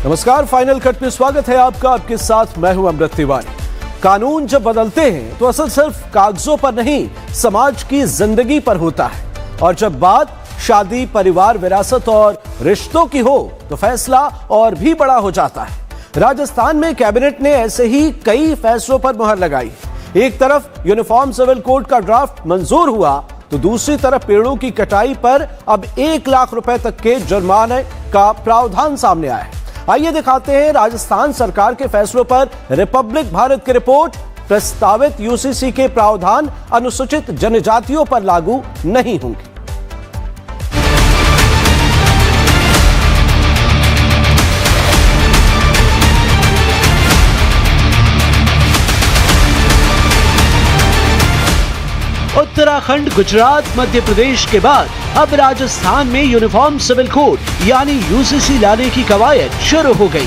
नमस्कार, final cut में स्वागत है आपका। आपके साथ मैं हूं अमृत तिवारी। कानून जब बदलते हैं तो असर सिर्फ कागजों पर नहीं, समाज की जिंदगी पर होता है। और जब बात शादी, परिवार, विरासत और रिश्तों की हो तो फैसला और भी बड़ा हो जाता है। राजस्थान में कैबिनेट ने ऐसे ही कई फैसलों पर मुहर लगाई। एक तरफ यूनिफॉर्म सिविल कोड का ड्राफ्ट मंजूर हुआ तो दूसरी तरफ पेड़ों की कटाई पर अब 1 लाख रुपए तक के जुर्माने का प्रावधान सामने आया है। आइए दिखाते हैं राजस्थान सरकार के फैसलों पर रिपब्लिक भारत की रिपोर्ट। प्रस्तावित यूसीसी के प्रावधान अनुसूचित जनजातियों पर लागू नहीं होंगे। उत्तराखंड, गुजरात, मध्य प्रदेश के बाद अब राजस्थान में यूनिफॉर्म सिविल कोड यानी यूसीसी लाने की कवायद शुरू हो गई।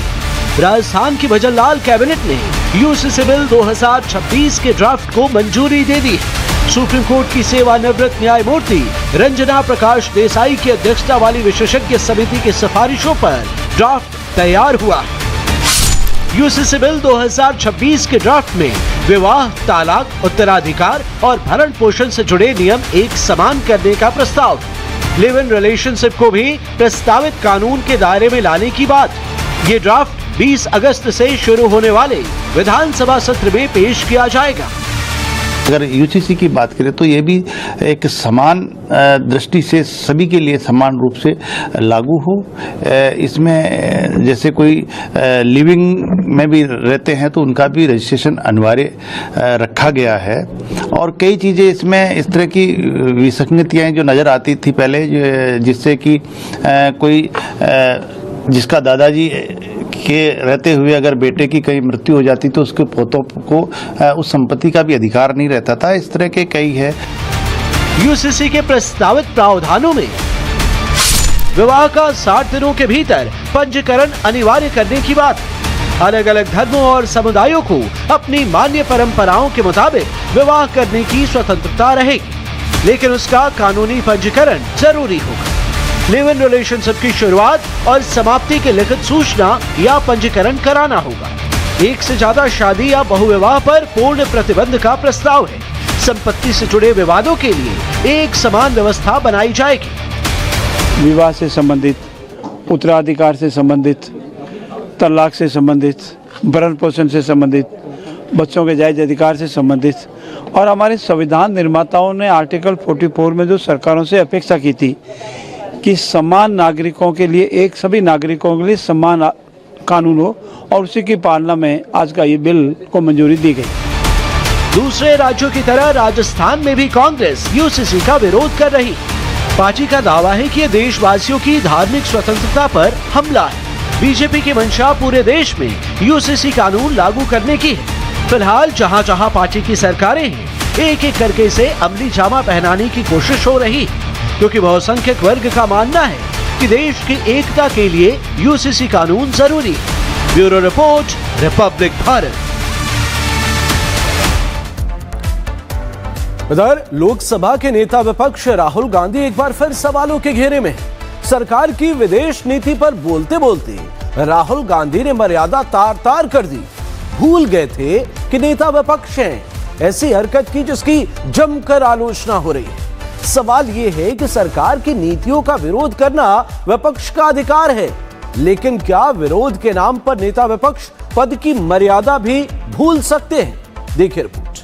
राजस्थान की भजनलाल कैबिनेट ने यूसीसी बिल 2026 के ड्राफ्ट को मंजूरी दे दी। सुप्रीम कोर्ट की सेवानिवृत्त न्यायमूर्ति रंजना प्रकाश देसाई की अध्यक्षता वाली विशेषज्ञ समिति की सिफारिशों पर ड्राफ्ट तैयार हुआ। यूसीसी बिल 2026 के ड्राफ्ट में विवाह, तालाक, उत्तराधिकार और भरण पोषण से जुड़े नियम एक समान करने का प्रस्ताव। लिव इन रिलेशनशिप को भी प्रस्तावित कानून के दायरे में लाने की बात। ये ड्राफ्ट 20 अगस्त से शुरू होने वाले विधानसभा सत्र में पेश किया जाएगा। अगर यूसीसी की बात करें तो ये भी एक समान दृष्टि से सभी के लिए समान रूप से लागू हो। इसमें जैसे कोई लिविंग में भी रहते हैं तो उनका भी रजिस्ट्रेशन अनिवार्य रखा गया है। और कई चीज़ें इसमें इस तरह की विसंगतियाँ जो नज़र आती थी पहले, जिससे कि कोई जिसका दादाजी के रहते हुए अगर बेटे की कहीं मृत्यु हो जाती तो उसके पोतों को उस संपत्ति का भी अधिकार नहीं रहता था। इस तरह के कई है। यूसीसी के प्रस्तावित प्रावधानों में विवाह का 60 दिनों के भीतर पंजीकरण अनिवार्य करने की बात। अलग अलग धर्मों और समुदायों को अपनी मान्य परंपराओं के मुताबिक विवाह करने की स्वतंत्रता रहेगी, लेकिन उसका कानूनी पंजीकरण जरूरी होगा। लिव इन रिलेशनशिप की शुरुआत और समाप्ति की लिखित सूचना या पंजीकरण कराना होगा। एक से ज्यादा शादी या बहुविवाह पर पूर्ण प्रतिबंध का प्रस्ताव है। संपत्ति से जुड़े विवादों के लिए एक समान व्यवस्था बनाई जाएगी। विवाह से संबंधित, उत्तराधिकार से संबंधित, तलाक से संबंधित, भरण पोषण से संबंधित, बच्चों के जायज अधिकार से संबंधित और हमारे संविधान निर्माताओं ने आर्टिकल 44 में जो सरकारों से अपेक्षा की थी कि समान नागरिकों के लिए, एक सभी नागरिकों के लिए समान कानून हो, और उसी की पालना में आज का ये बिल को मंजूरी दी गई। दूसरे राज्यों की तरह राजस्थान में भी कांग्रेस यूसीसी का विरोध कर रही। पार्टी का दावा है कि ये देशवासियों की धार्मिक स्वतंत्रता पर हमला है। बीजेपी की मंशा पूरे देश में यूसीसी कानून लागू करने की है। फिलहाल जहां जहां पार्टी की सरकारें हैं, एक एक करके इसे अमली जामा पहनाने की कोशिश हो रही है, क्योंकि बहुसंख्यक वर्ग का मानना है कि देश की एकता के लिए यूसीसी कानून जरूरी है। Bureau report, Republic Bharat. इधर लोकसभा के नेता विपक्ष राहुल गांधी एक बार फिर सवालों के घेरे में। सरकार की विदेश नीति पर बोलते बोलते राहुल गांधी ने मर्यादा तार तार कर दी। भूल गए थे कि नेता विपक्ष हैं। ऐसी हरकत की जिसकी जमकर आलोचना हो रही है। सवाल यह है कि सरकार की नीतियों का विरोध करना विपक्ष का अधिकार है, लेकिन क्या विरोध के नाम पर नेता विपक्ष पद की मर्यादा भी भूल सकते हैं? देखिए रिपोर्ट।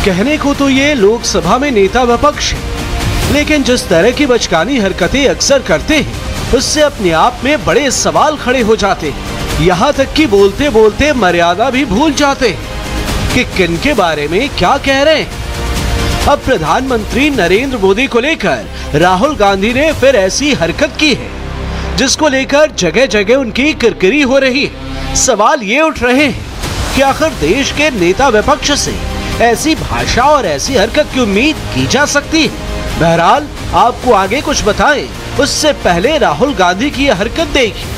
कहने को तो ये लोकसभा में नेता विपक्ष है, लेकिन जिस तरह की बचकानी हरकतें अक्सर करते हैं उससे अपने आप में बड़े सवाल खड़े हो जाते हैं। यहाँ तक कि बोलते बोलते मर्यादा भी भूल जाते हैं कि किन के बारे में क्या कह रहे हैं। अब प्रधानमंत्री नरेंद्र मोदी को लेकर राहुल गांधी ने फिर ऐसी हरकत की है जिसको लेकर जगह जगह उनकी किरकिरी हो रही है। सवाल ये उठ रहे हैं कि आखिर देश के नेता विपक्ष से ऐसी भाषा और ऐसी हरकत की उम्मीद की जा सकती है? बहरहाल आपको आगे कुछ बताएं उससे पहले राहुल गांधी की यह हरकत देखिए।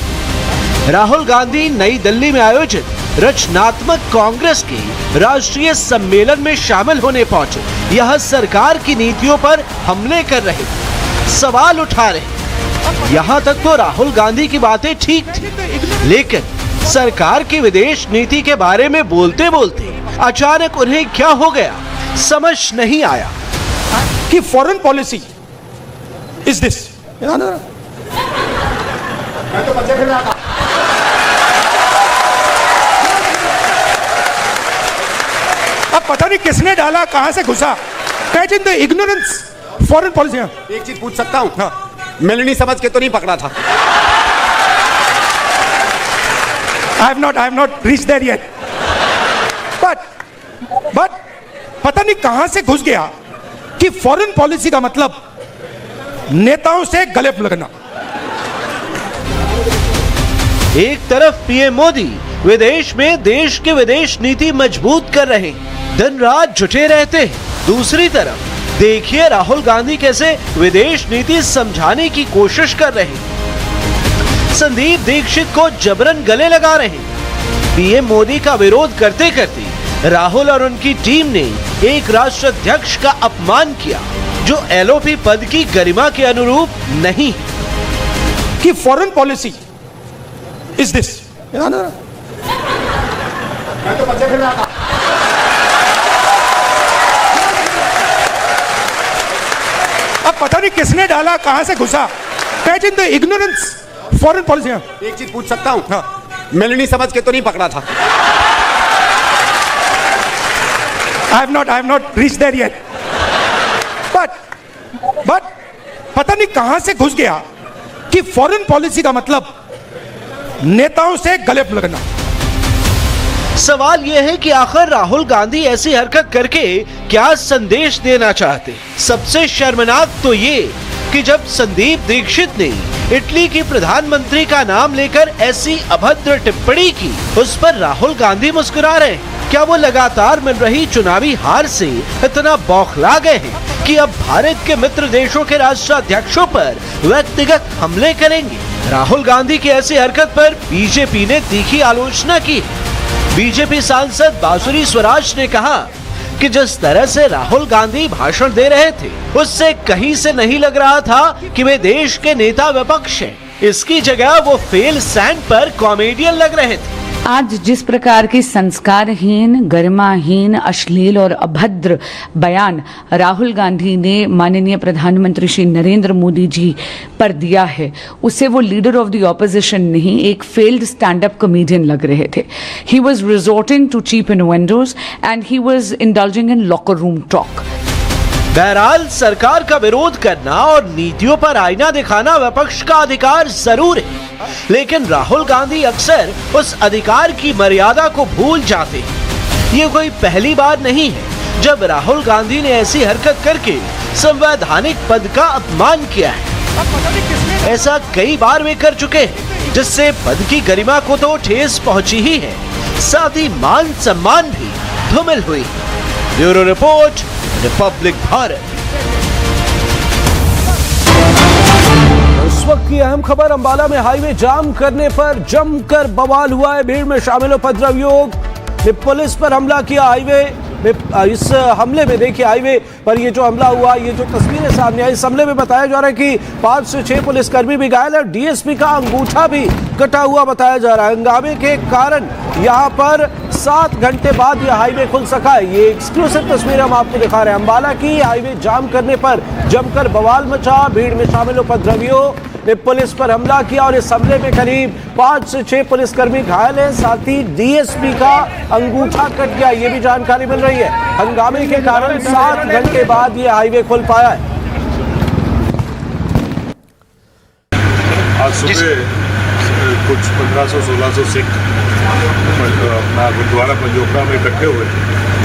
राहुल गांधी नई दिल्ली में आयोजित रचनात्मक कांग्रेस के राष्ट्रीय सम्मेलन में शामिल होने पहुंचे। यह सरकार की नीतियों पर हमले कर रहे, सवाल उठा रहे। यहाँ तक तो राहुल गांधी की बातें ठीक थी, लेकिन सरकार की विदेश नीति के बारे में बोलते बोलते अचानक उन्हें क्या हो गया समझ नहीं आया कि फॉरेन पॉलिसी इज दिस। अब पता नहीं किसने डाला, कहां से घुसा। Imagine the ignorance foreign policy. एक चीज पूछ सकता हूं? हाँ। मेलनी समझ के तो नहीं पकड़ा था? I have not reached there yet. But पता नहीं कहां से घुस गया कि फॉरेन पॉलिसी का मतलब नेताओं से गले लगना। एक तरफ पीएम मोदी विदेश में देश की विदेश नीति मजबूत कर रहे, दिन रात जुटे रहते हैं। दूसरी तरफ देखिए राहुल गांधी कैसे विदेश नीति समझाने की कोशिश कर रहे हैं। संदीप दीक्षित को जबरन गले लगा रहे। पीएम मोदी का विरोध करते करते राहुल और उनकी टीम ने एक राष्ट्राध्यक्ष का अपमान किया जो एलओपी पद की गरिमा के अनुरूप नहीं है। कि फॉरेन पॉलिसी इज दिस। अब पता नहीं किसने डाला, कहां से घुसा। Imagine the ignorance foreign policy. एक चीज पूछ सकता हूं? हाँ। मेलनी समझ के तो नहीं पकड़ा था? I have not reached there yet. But पता नहीं कहां से घुस गया कि फॉरेन पॉलिसी का मतलब नेताओं से गले लगना। सवाल यह है कि आखिर राहुल गांधी ऐसी हरकत करके क्या संदेश देना चाहते। सबसे शर्मनाक तो ये कि जब संदीप दीक्षित ने इटली की प्रधानमंत्री का नाम लेकर ऐसी अभद्र टिप्पणी की, उस पर राहुल गांधी मुस्कुरा रहे हैं। क्या वो लगातार मिल रही चुनावी हार से इतना बौखला गए हैं कि अब भारत के मित्र देशों के राष्ट्राध्यक्षों पर व्यक्तिगत हमले करेंगे? राहुल गांधी की ऐसी हरकत पर बीजेपी ने तीखी आलोचना की। बीजेपी सांसद बांसुरी स्वराज ने कहा कि जिस तरह से राहुल गांधी भाषण दे रहे थे, उससे कहीं से नहीं लग रहा था कि वे देश के नेता विपक्ष हैं। इसकी जगह वो फेल सैंड पर कॉमेडियन लग रहे थे। आज जिस प्रकार की संस्कारहीन, गरिमाहीन, अश्लील और अभद्र बयान राहुल गांधी ने माननीय प्रधानमंत्री श्री नरेंद्र मोदी जी पर दिया है, उससे वो लीडर ऑफ द ऑपोजिशन नहीं, एक फेल्ड स्टैंड अप कॉमेडियन लग रहे थे। He was resorting to cheap innuendos and he was indulging in locker room talk. बहरहाल सरकार का विरोध करना और नीतियों पर आईना दिखाना विपक्ष का अधिकार जरूर है, लेकिन राहुल गांधी अक्सर उस अधिकार की मर्यादा को भूल जाते हैं। ये कोई पहली बार नहीं है जब राहुल गांधी ने ऐसी हरकत करके संवैधानिक पद का अपमान किया है। ऐसा कई बार वे कर चुके हैं, जिससे पद की गरिमा को तो ठेस पहुंची ही है, साथ ही मान सम्मान भी धूमिल हुई। Bureau report, Republic Bharat. इस वक्त की अहम खबर, अंबाला में हाईवे जाम करने पर जमकर बवाल हुआ है। भीड़ में शामिल उपद्रवियों ने पुलिस पर हमला किया। हाईवे में इस हमले में देखिए, हाईवे पर ये जो हमला हुआ, ये जो तस्वीरें सामने आई, इस हमले में बताया जा रहा है कि 5 से 6 पुलिसकर्मी भी घायल है। डीएसपी का अंगूठा भी कटा हुआ बताया जा रहा है। हंगामे के कारण यहाँ पर 7 घंटे बाद यह हाईवे खुल सका है। ये एक्सक्लूसिव तस्वीर हम आपको दिखा रहे हैं। अंबाला की हाईवे जाम करने पर जमकर बवाल मचा। भीड़ में शामिल उपद्रवियों ने पुलिस पर हमला किया और इस हमले में करीब 5 से 6 पुलिसकर्मी घायल हैं। साथ ही डीएसपी का अंगूठा कट गया, ये भी जानकारी मिल रही है। हंगामे के कारण 7 घंटे बाद ये हाईवे खुल पाया है। आज सुबह कुछ 1500-1600 सिख अपना गुरुद्वारा पंजोखरा में इकट्ठे हुए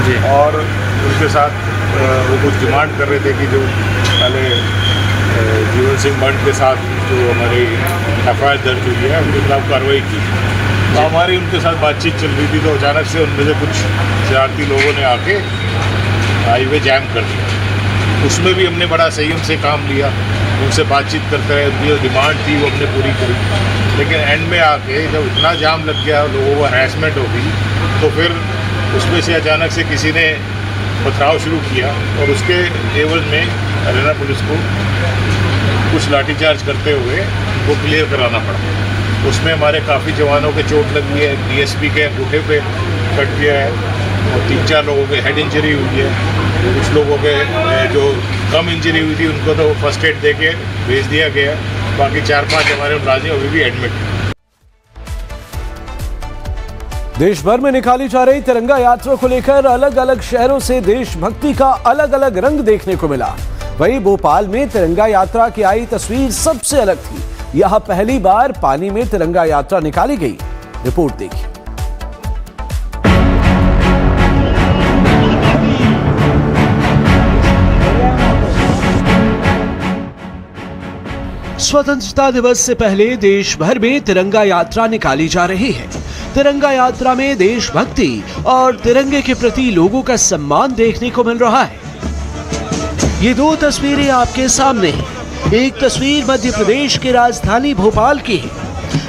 थे और उनके साथ वो कुछ डिमांड कर रहे थे कि जो पहले जीवन सिंह मंड के साथ जो हमारी एफआईआर दर्ज हुई है उनके खिलाफ कार्रवाई की। तो हमारी उनके साथ बातचीत चल रही थी तो अचानक से उनमें से कुछ शरारती लोगों ने आके हाईवे जैम कर दिया उसमें भी हमने बड़ा संयम से काम लिया, उनसे बातचीत करते रहे, उनकी जो डिमांड थी वो हमने पूरी करी। लेकिन एंड में आके जब इतना जाम लग गया, लोगों को हैरेसमेंट हो गई, तो फिर उसमें से अचानक से किसी ने पथराव शुरू किया और उसके एवज में हरियाणा पुलिस को कुछ लाठीचार्ज करते हुए वो क्लियर कराना पड़ा। उसमें हमारे काफ़ी जवानों के चोट लगी है, डीएसपी के अंगूठे पे कट गया है और 3-4 लोगों के हेड इंजरी हुई है। कुछ लोगों के जो कम इंजरी हुई थी उनको तो फर्स्ट एड दे के भेज दिया गया। बाकी 4-5 हमारे मुलाजिम अभी भी एडमिट हैं। देश भर में निकाली जा रही तिरंगा यात्रा को लेकर अलग अलग शहरों से देशभक्ति का अलग अलग रंग देखने को मिला। वहीं भोपाल में तिरंगा यात्रा की आई तस्वीर सबसे अलग थी। यहां पहली बार पानी में तिरंगा यात्रा निकाली गई। रिपोर्ट देखिए। स्वतंत्रता दिवस से पहले देश भर में तिरंगा यात्रा निकाली जा रही है। तिरंगा यात्रा में देशभक्ति और तिरंगे के प्रति लोगों का सम्मान देखने को मिल रहा है। ये दो तस्वीरें आपके सामने हैं। एक तस्वीर मध्य प्रदेश की राजधानी भोपाल की है,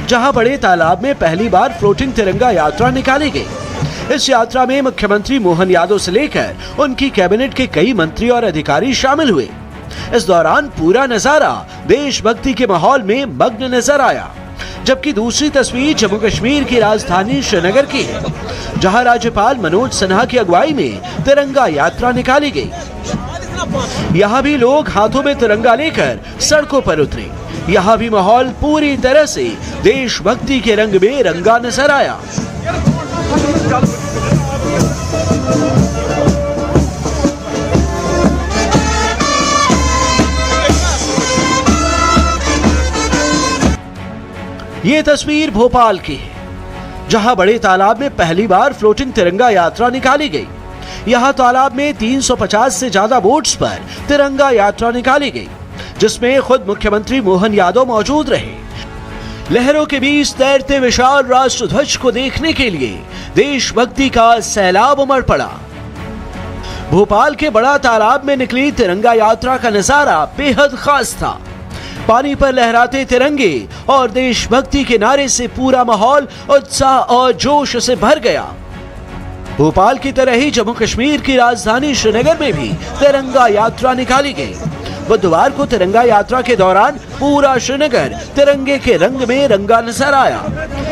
जहां बड़े तालाब में पहली बार फ्लोटिंग तिरंगा यात्रा निकाली गई। इस यात्रा में मुख्यमंत्री मोहन यादव से लेकर उनकी कैबिनेट के कई मंत्री और अधिकारी शामिल हुए। इस दौरान पूरा नजारा देशभक्ति के माहौल में मग्न नजर आया। जबकि दूसरी तस्वीर जम्मू कश्मीर की राजधानी श्रीनगर की है, जहां राज्यपाल मनोज सिन्हा की अगुवाई में तिरंगा यात्रा निकाली गई। यहाँ भी लोग हाथों में तिरंगा लेकर सड़कों पर उतरे। यहाँ भी माहौल पूरी तरह से देशभक्ति के रंग में रंगा नजर आया। ये तस्वीर भोपाल की है, जहां बड़े तालाब में पहली बार फ्लोटिंग तिरंगा यात्रा निकाली गई। यहां तालाब में 350 से ज्यादा बोट्स पर तिरंगा यात्रा निकाली गई, जिसमें खुद मुख्यमंत्री मोहन यादव मौजूद रहे। लहरों के बीच तैरते विशाल राष्ट्र ध्वज को देखने के लिए देशभक्ति का सैलाब उमड़ पड़ा। भोपाल के बड़ा तालाब में निकली तिरंगा यात्रा का नजारा बेहद खास था। पानी पर लहराते तिरंगे और देशभक्ति के नारे से पूरा माहौल उत्साह और जोश से भर गया। भोपाल की तरह ही जम्मू कश्मीर की राजधानी श्रीनगर में भी तिरंगा यात्रा निकाली गई। बुधवार को तिरंगा यात्रा के दौरान पूरा श्रीनगर तिरंगे के रंग में रंगा नजर आया।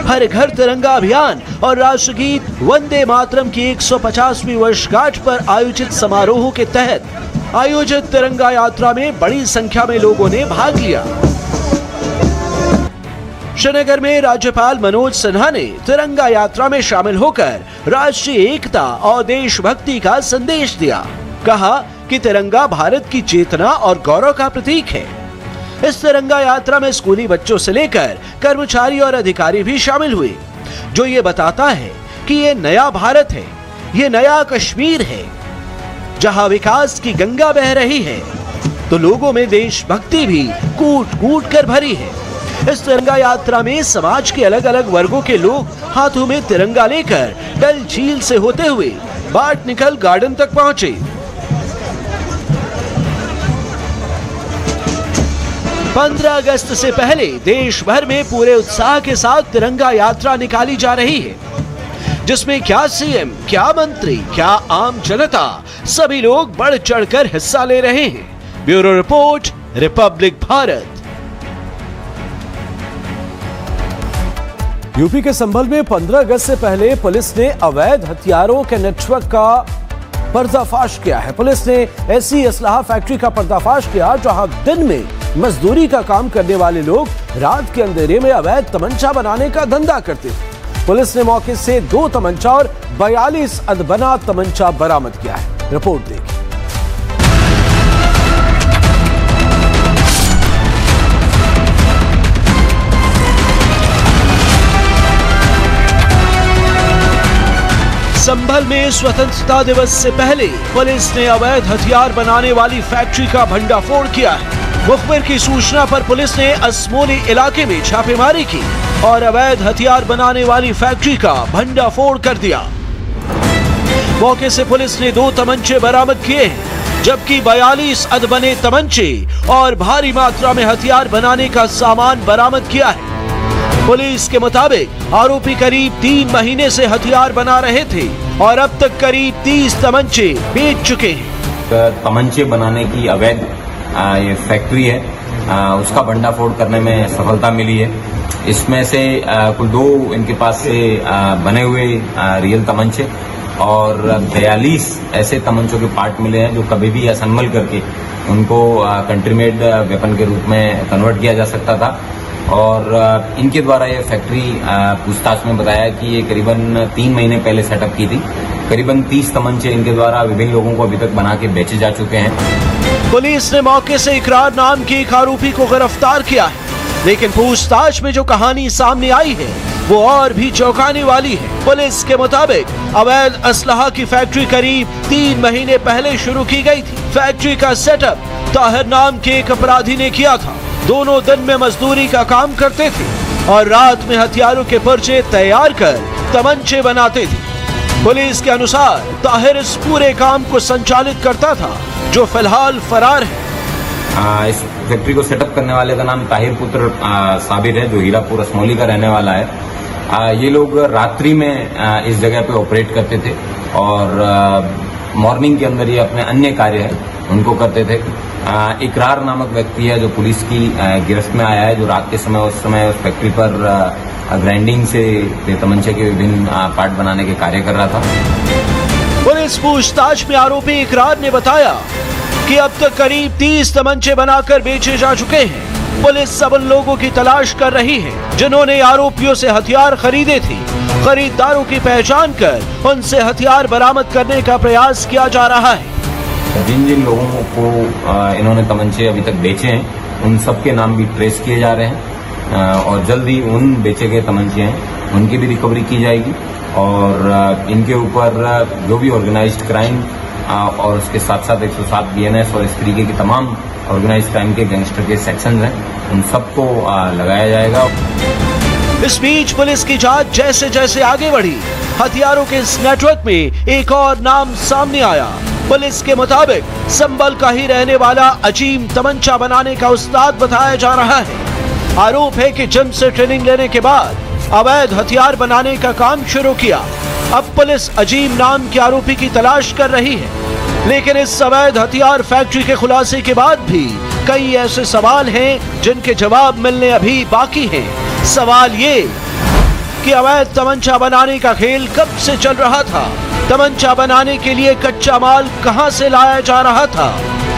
हर घर तिरंगा अभियान और राष्ट्रगीत वंदे मातरम की 150वीं वर्षगांठ पर आयोजित समारोह के तहत आयोजित तिरंगा यात्रा में बड़ी संख्या में लोगों ने भाग लिया। श्रीनगर में राज्यपाल मनोज सिन्हा ने तिरंगा यात्रा में शामिल होकर राष्ट्रीय एकता और देशभक्ति का संदेश दिया। कहा कि तिरंगा भारत की चेतना और गौरव का प्रतीक है। इस तिरंगा यात्रा में स्कूली बच्चों से लेकर कर्मचारी और अधिकारी भी शामिल हुए, जो ये बताता है कि ये नया भारत है, ये नया कश्मीर है, जहां विकास की गंगा बह रही है तो लोगों में देशभक्ति भी कूट कूट कर भरी है। इस तिरंगा यात्रा में समाज के अलग अलग वर्गों के लोग हाथों में तिरंगा लेकर डल झील से होते हुए बाट निकल गार्डन तक पहुंचे। 15 अगस्त से पहले देश भर में पूरे उत्साह के साथ तिरंगा यात्रा निकाली जा रही है, जिसमें क्या सीएम, क्या मंत्री, क्या आम जनता, सभी लोग बढ़ चढ़कर हिस्सा ले रहे हैं। Bureau report, Republic Bharat. UP के संभल में 15 अगस्त से पहले पुलिस ने अवैध हथियारों के नेटवर्क का पर्दाफाश किया है। पुलिस ने ऐसी असलाहा फैक्ट्री का पर्दाफाश किया जहां दिन में मजदूरी का काम करने वाले लोग रात के अंधेरे में अवैध तमंचा बनाने का धंधा करते थे। पुलिस ने मौके से 2 तमंचा और 42 अदबना तमंचा बरामद किया है। रिपोर्ट देखिए। संभल में स्वतंत्रता दिवस से पहले पुलिस ने अवैध हथियार बनाने वाली फैक्ट्री का भंडाफोड़ किया है। मुखबिर की सूचना पर पुलिस ने असमोली इलाके में छापेमारी की और अवैध हथियार बनाने वाली फैक्ट्री का भंडाफोड़ कर दिया। मौके से पुलिस ने 2 तमंचे बरामद किए हैं। जबकि 42 अधबने तमंचे और भारी मात्रा में हथियार बनाने का सामान बरामद किया है। पुलिस के मुताबिक आरोपी करीब 3 महीने से हथियार बना रहे थे और अब तक करीब 30 तमंचे बेच चुके हैं। तमंचे बनाने की अवैध ये फैक्ट्री है, उसका भंडाफोड़ करने में सफलता मिली है। इसमें से कुल 2 इनके पास से बने हुए रियल तमंचे और 42 ऐसे तमंचों के पार्ट मिले हैं जो कभी भी असेंबल करके उनको कंट्री मेड वेपन के रूप में कन्वर्ट किया जा सकता था। और इनके द्वारा ये फैक्ट्री पूछताछ में बताया कि ये करीबन 3 महीने पहले सेटअप की थी। करीबन 30 तमंचे इनके द्वारा विभिन्न लोगों को अभी तक बना के बेचे जा चुके हैं। पुलिस ने मौके से इकरार नाम के एक आरोपी को गिरफ्तार किया है, लेकिन पूछताछ में जो कहानी सामने आई है वो और भी चौंकाने वाली है। पुलिस के मुताबिक अवैध असलहा की फैक्ट्री करीब 3 महीने पहले शुरू की गई थी। फैक्ट्री का सेटअप ताहिर नाम के एक अपराधी ने किया था। दोनों दिन में मजदूरी का काम करते थे और रात में हथियारों के पर्चे तैयार कर तमंचे बनाते थे। पुलिस के अनुसार ताहिर इस पूरे काम को संचालित करता था, जो फिलहाल फरार है। इस फैक्ट्री को सेटअप करने वाले का नाम ताहिर पुत्र साबिर है, जो हीरापुर असमौली का रहने वाला है। ये लोग रात्रि में इस जगह पे ऑपरेट करते थे और मॉर्निंग के अंदर ये अपने अन्य कार्य है उनको करते थे। इकरार नामक व्यक्ति है जो पुलिस की गिरफ्त में आया है, जो रात के समय उस फैक्ट्री पर ग्राइंडिंग से तमंचे के विभिन्न पार्ट बनाने के कार्य कर रहा था। पुलिस पूछताछ में आरोपी इकरार ने बताया कि अब तक करीब 30 तमंचे बनाकर बेचे जा चुके हैं। पुलिस सब उन लोगों की तलाश कर रही है जिन्होंने आरोपियों से हथियार खरीदे थे। खरीदारों की पहचान कर उनसे हथियार बरामद करने का प्रयास किया जा रहा है। जिन जिन लोगों को इन्होंने तमंचे अभी तक बेचे हैं उन सबके नाम भी ट्रेस किए जा रहे हैं और जल्द ही उन बेचे गए तमंचे हैं उनकी भी रिकवरी की जाएगी और इनके ऊपर जो भी ऑर्गेनाइज्ड क्राइम और उसके साथ साथ 107 BNS और इस तरीके की तमाम ऑर्गेनाइज्ड क्राइम के गैंगस्टर के सेक्शंस हैं उन सबको लगाया जाएगा। इस बीच पुलिस की जांच जैसे जैसे आगे बढ़ी, हथियारों के इस नेटवर्क में एक और नाम सामने आया। पुलिस के मुताबिक संबल का ही रहने वाला अजीम तमंचा बनाने का उस्ताद बताया जा रहा है। आरोप है कि जिम से ट्रेनिंग लेने के बाद अवैध हथियार बनाने का काम शुरू किया। अब पुलिस अजीम नाम के आरोपी की तलाश कर रही है, लेकिन इस अवैध हथियार फैक्ट्री के खुलासे के बाद भी कई ऐसे सवाल हैं जिनके जवाब मिलने अभी बाकी हैं। सवाल ये कि अवैध तमंचा बनाने का खेल कब से चल रहा था? तमंचा बनाने के लिए कच्चा माल कहां से लाया जा रहा था?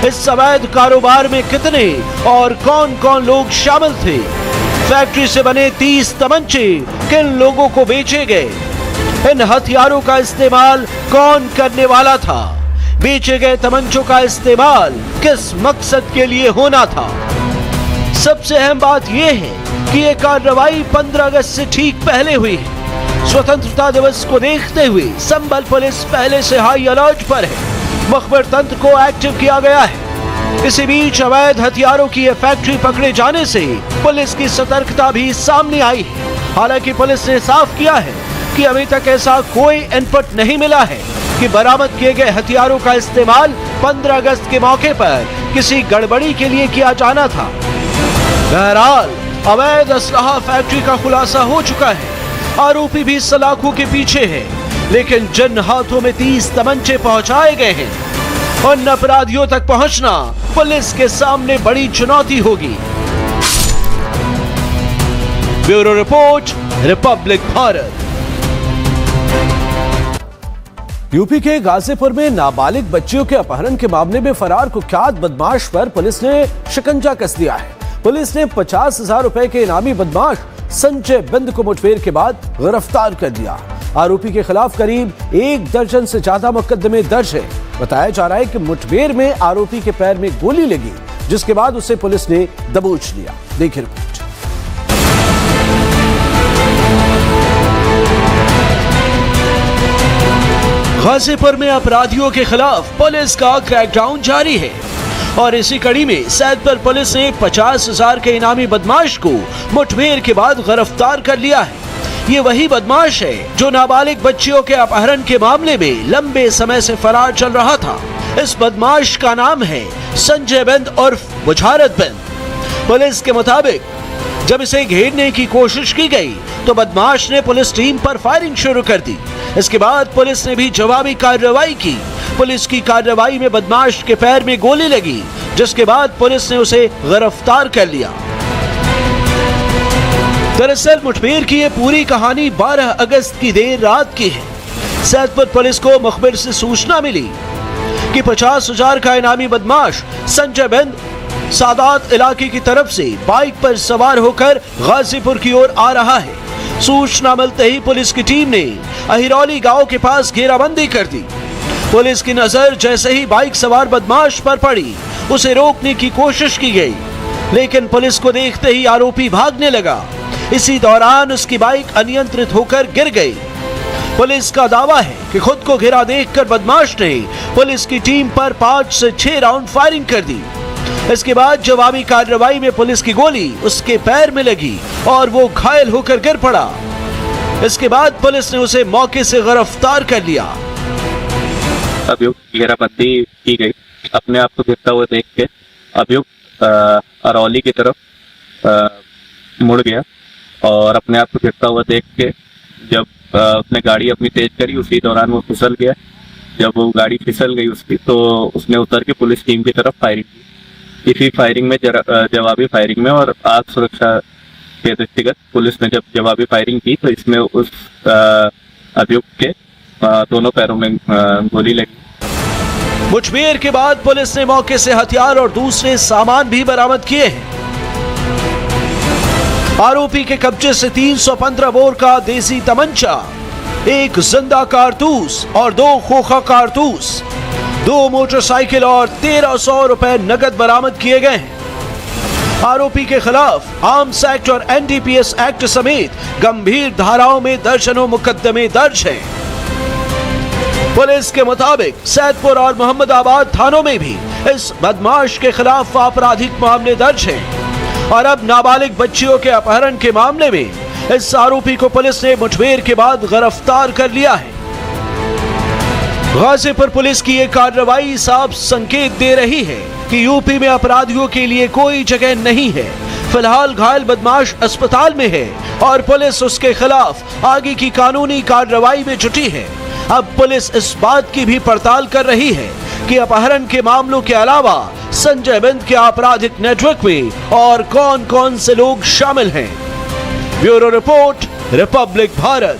इस अवैध कारोबार में कितने और कौन कौन लोग शामिल थे? फैक्ट्री से बने 30 तमंचे किन लोगों को बेचे गए? इन हथियारों का इस्तेमाल कौन करने वाला था? बेचे गए तमंचों का इस्तेमाल किस मकसद के लिए होना था? सबसे अहम बात यह है कि ये कार्रवाई 15 अगस्त से ठीक पहले हुई है। स्वतंत्रता दिवस को देखते हुए संबल पुलिस पहले से हाई अलर्ट पर है। मुखबिर तंत्र को एक्टिव किया गया है। इसी बीच अवैध हथियारों की यह फैक्ट्री पकड़े जाने से पुलिस की सतर्कता भी सामने आई है। हालांकि पुलिस ने साफ किया है कि अभी तक ऐसा कोई इनपुट नहीं मिला है कि बरामद किए गए हथियारों का इस्तेमाल 15 अगस्त के मौके पर किसी गड़बड़ी के लिए किया जाना था। बहरहाल अवैध असलहा फैक्ट्री का खुलासा हो चुका है। आरोपी भी सलाखों के पीछे है, लेकिन जिन हाथों में 30 तमंचे पहुंचाए गए हैं उन अपराधियों तक पहुंचना पुलिस के सामने बड़ी चुनौती होगी। Bureau report, Republic Bharat. UP के गाजीपुर में नाबालिग बच्चियों के अपहरण के मामले में फरार कुख्यात बदमाश पर पुलिस ने शिकंजा कस दिया है। पुलिस ने 50,000 रुपए के इनामी बदमाश संजय बिंद को मुठभेड़ के बाद गिरफ्तार कर लिया। आरोपी के खिलाफ करीब 1 दर्जन से ज्यादा मुकदमे दर्ज है। बताया जा रहा है कि मुठभेड़ में आरोपी के पैर में गोली लगी, जिसके बाद उसे पुलिस ने दबोच लिया। देखिए रिपोर्ट। गाजीपुर में अपराधियों के खिलाफ पुलिस का क्रैकडाउन जारी है और इसी कड़ी में सैदपुर पुलिस ने 50,000 के इनामी बदमाश को मुठभेड़ के बाद गिरफ्तार कर लिया है। ये वही बदमाश है जो नाबालिग बच्चियों के अपहरण के मामले में लंबे समय से फरार चल रहा था। इस बदमाश का नाम है संजय बिंद उर्फ बुझारत बिंद। पुलिस के मुताबिक जब इसे घेरने की कोशिश की गई तो बदमाश ने पुलिस टीम पर फायरिंग शुरू कर दी। इसके बाद पुलिस ने भी जवाबी कार्रवाई की। पुलिस की कार्रवाई में बदमाश के पैर में गोली लगी, जिसके बाद पुलिस ने उसे गिरफ्तार कर लिया। दरअसल मुठभेड़ की ये पूरी कहानी 12 अगस्त की देर रात की है। सैदपुर पुलिस को मुखबिर से सूचना मिली कि 50,000 का इनामी बदमाश संजय बिंद सादात इलाके की तरफ से बाइक पर सवार होकर गाजीपुर की ओर आ रहा है। सूचना मिलते ही पुलिस की टीम ने अहिरौली गांव के पास घेराबंदी कर दी। पुलिस की नजर जैसे ही बाइक सवार बदमाश पर पड़ी, उसे रोकने की कोशिश की गई, लेकिन पुलिस को देखते ही आरोपी भागने लगा। इसी दौरान उसकी बाइक अनियंत्रित होकर गिर गई। पुलिस का दावा है कि खुद को घिरा देखकर बदमाश ने पुलिस की टीम पर 5 से 6 राउंड फायरिंग कर दी। इसके बाद जवाबी कार्रवाई में पुलिस की गोली उसके पैर में लगी और वो घायल होकर गिर पड़ा। इसके बाद पुलिस ने उसे मौके से गिरफ्तार कर लिया। अभियुक्त घेराबंदी की गई। अपने आप को गिरता हुआ देख के अभियुक्त अरौली की तरफ मुड़ गया और अपने आप को गिरता हुआ देख के जब उसने गाड़ी अपनी तेज करी, उसी दौरान वो फिसल गया। जब वो गाड़ी फिसल गई उसकी, तो उसने उतर के पुलिस टीम की तरफ फायरिंग की। इसी फायरिंग में जवाबी फायरिंग में और आग सुरक्षा के दृष्टिगत पुलिस ने जब जवाबी फायरिंग की तो इसमें उस अभियुक्त के दोनों पैरों में गोली लगी। मुठभेड़ के बाद पुलिस ने मौके से हथियार और दूसरे सामान भी बरामद किए हैं। आरोपी के कब्जे से 315 बोर का देसी तमंचा, एक जिंदा कारतूस और 2 खोखा कारतूस, 2 मोटरसाइकिल और 1300 रुपए नकद बरामद किए गए हैं। आरोपी के खिलाफ आर्म्स एक्ट और एनडीपीएस एक्ट समेत गंभीर धाराओं में दर्जनों मुकदमे दर्ज हैं। पुलिस के मुताबिक सैदपुर और मोहम्मदाबाद थानों में भी इस बदमाश के खिलाफ आपराधिक मामले दर्ज हैं और अब नाबालिग बच्चियों के अपहरण के मामले में इस आरोपी को पुलिस ने मुठभेड़ के बाद गिरफ्तार कर लिया है। गाजीपुर पुलिस की ये कार्रवाई साफ संकेत दे रही है कि यूपी में अपराधियों के लिए कोई जगह नहीं है। फिलहाल घायल बदमाश अस्पताल में है और पुलिस उसके खिलाफ आगे की कानूनी कार्रवाई में जुटी है। अब पुलिस इस बात की भी पड़ताल कर रही है कि अपहरण के मामलों के अलावा संजय बिंद के आपराधिक नेटवर्क में और कौन कौन से लोग शामिल हैं। Bureau report, Republic Bharat.